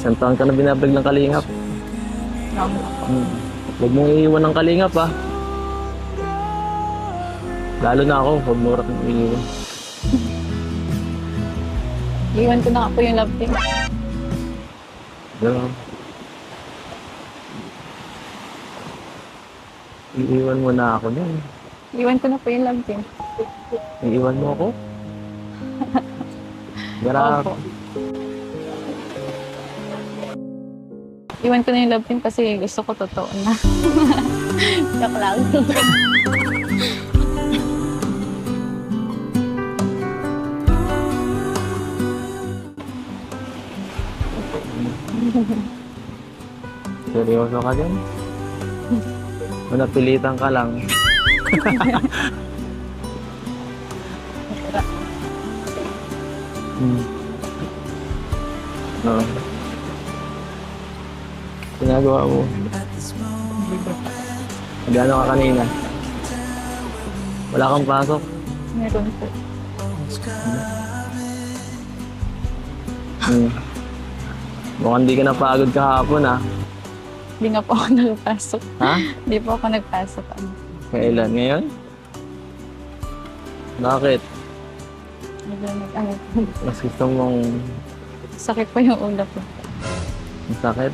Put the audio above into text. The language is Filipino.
Isang taon ka na binabag ng kalingap. Huwag mong iiwan ng kalingap, ha. Lalo na ako, huwag mo rin iiwan. Iwan ko na nga po yung love team. Gano'n. Iiwan mo na ako dyan. Iwan ko na po yung love team. Iiwan mo ako? Grabe. Opo. Iwan ko na yung love team kasi gusto ko totoo na. Joke lang. Seryoso ka dyan? O napilitan ka lang? Oo. Ginagawa mo. Gano'n ka kanina? Wala kang pasok? Meron po. Mukhang di ka napagod kahapon, ha? Hindi nga po ako nagpasok. Ha? Hindi po ako nagpasok. Kailan? Ngayon? Bakit? Medyo Mas gusto mong sakit po yung ulo ko. masakit?